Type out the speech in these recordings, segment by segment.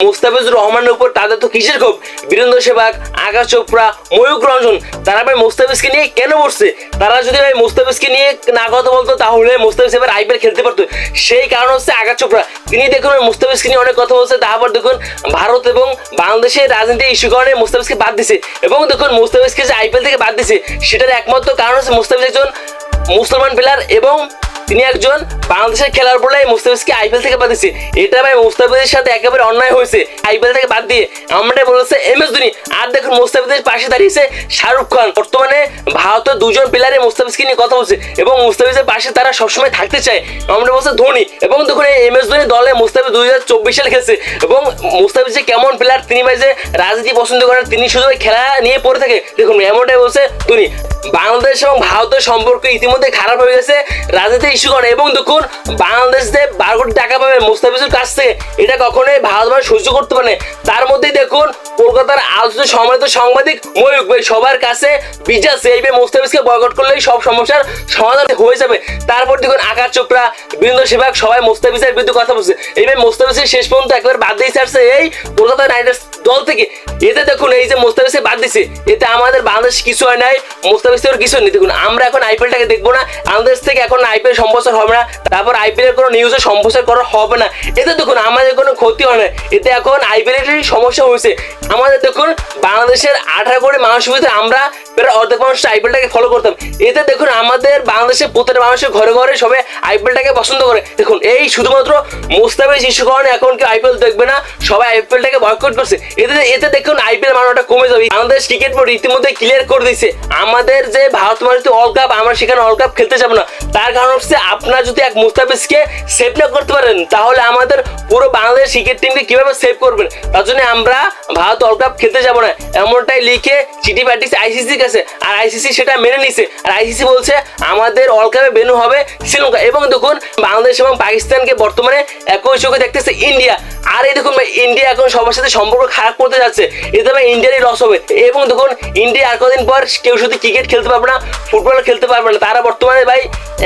মুস্তাফিজুর রহমানের উপর তাদের তো কিসের ক্ষোভ? বীরেন্দ্র সেহবাগ, আকাশ চোপড়া, ময়ূক রঞ্জন তারা ভাই মুস্তাফিজকে নিয়ে কেন বসছে? তারা যদি ভাই মুস্তাফিজকে নিয়ে না কথা বলতো তাহলে মুস্তাফিজ এবার আইপিএল খেলতে পারতো। সেই কারণ হচ্ছে আকাশ চোপড়া, তিনি দেখুন মুস্তাফিজকে নিয়ে অনেক কথা বলছে। তারপর দেখুন ভারত এবং বাংলাদেশের রাজনীতি ইস্যু কারণে মুস্তাফিজকে বাদ দিছে, এবং দেখুন মুস্তাফিজকে যে আইপিএল থেকে বাদ দিছে সেটার একমাত্র কারণ হচ্ছে মুস্তাফিজ একজন মুসলমান প্লেয়ার এবং তিনি একজন বাংলাদেশের খেলার বলে মুস্তাফিজকে আইপিএল থেকে বাদ দিচ্ছে। এটা ভাই মুস্তাফিজের সাথে একেবারে অন্যায় হয়েছে, আইপিএল থেকে বাদ দিয়ে আমরা বলেছে MS ধোনি। আর দেখুন মুস্তাফিজের পাশে দাঁড়িয়েছে শাহরুখ খান। বর্তমানে ভারতের দুজন প্লেয়ারে মুস্তাফিজকে নিয়ে কথা বলছে এবং মুস্তাফিজের পাশে তারা সবসময় থাকতে চায়, আমরা বলছে ধোনি। এবং দেখুন এই MS ধোনি দলে মুস্তাফিজ 2024 সালে খেলছে এবং মুস্তাফিজ যে কেমন প্লেয়ার, তিনি ভাই যে রাজনীতি পছন্দ করেন, তিনি শুধু খেলা নিয়ে পড়ে থাকে। দেখুন এমনটাই বলছে ধোনি। বাংলাদেশ এবং ভারতের সম্পর্ক ইতিমধ্যে খারাপ হয়ে গেছে রাজনীতি ইস্যু করে, এবং দেখুন বাংলাদেশ যে 12 কোটি টাকা পাবে মুস্তাফিজের কাছ থেকে, এটা কখনোই ভারত মানে সহ্য করতে পারে না। তার মধ্যেই দেখুন কলকাতার আলোচিত সম্মানিত সাংবাদিক ময়ূক ভাই সবার কাছে বিচারছে এইভাবে মুস্তাফিজকে বয়কট করলেই সব সমস্যার সমাধান হয়ে যাবে। তারপর দেখুন আকাশ চোপড়া, বীরেন্দ্র সেহবাগ সবাই মুস্তাফিজের বিরুদ্ধে কথা বলছে। এইভাবে মুস্তাফিজের শেষ পর্যন্ত একবার বাদ দিয়ে ছাড়ছে এই কলকাতা নাইট রাইডার্স দল থেকে। এতে দেখুন এই যে মুস্তাফিজকে বাদ দিছে, এতে আমাদের বাংলাদেশ কিছু হয় নাই, মুস্তাফিজের কিছু নেই। দেখুন আমরা এখন আইপিএলটাকে দেখবো না, বাংলাদেশ থেকে এখন আইপিএল সম্প্রচার হবে না, তারপর আইপিএল কোনো নিউজে সম্প্রচার করা হবে না। এতে দেখুন আমাদের কোনো ক্ষতি হয় না, এতে এখন আইপিএলের সমস্যা হয়েছে। আমাদের দেখুন বাংলাদেশের 18 কোটি মানুষের ভিতরে আমরা প্রায় অর্ধেক মানুষ আইপিএলটাকে ফলো করতাম। এতে দেখুন আমাদের বাংলাদেশের প্রত্যেকটা মানুষের ঘরে ঘরে সবাই আইপিএলটাকে পছন্দ করে। দেখুন এই শুধুমাত্র মুস্তাফিজ ইস্যু কারণে এখন কি আইপিএল দেখবে না, সবাই আইপিএলটাকে বয়কট করছে। এতে দেখুন আইপিএল মানটা কমে যাবে। বাংলাদেশ ক্রিকেট বোর্ড ইতিমধ্যে ক্লিয়ার করে দিয়েছে আমাদের যে ভারত মানিত ওয়ার্ল্ড কাপ, আমরা সেখানে ওয়ার্ল্ড কাপ খেলতে যাবো না। তার কারণ হচ্ছে আপনারা যদি এক মুস্তাফিজকে সেভ না করতে পারেন তাহলে আমাদের পুরো বাংলাদেশ ক্রিকেট টিমকে কিভাবে সেভ করবেন? তার জন্য আমরা ভারত ওয়ার্ল্ড কাপ খেলতে যাবো না এমনটাই লিখে চিঠি পাঠিয়েছে আইসিসির কাছে, আর আইসিসি সেটা মেনে নিছে। আর আইসিসি বলছে আমাদের ওয়ার্ল্ড কাপে ভেন্যু হবে শ্রীলঙ্কা। এবং দেখুন বাংলাদেশ এবং পাকিস্তানকে বর্তমানে একই চোখে দেখতেছে ইন্ডিয়া। আর এই দেখুন ভাই ইন্ডিয়া এখন সবার সাথে সম্পর্ক খারাপ করতে যাচ্ছে, এতে ভাই ইন্ডিয়ারই লস হবে। এবং দেখুন ইন্ডিয়া আর কদিন পর কেউ শুধু ক্রিকেট খেলতে পারবে না, ফুটবল খেলতে পারবে না, তারা বর্তমানে ভাই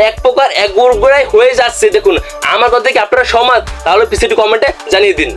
এক প্রকার এক গোড়ায় হয়ে যাচ্ছে। দেখুন আমার কথা কি আপনারা সহমত? তাহলে পিছিয়ে কমেন্টে জানিয়ে দিন।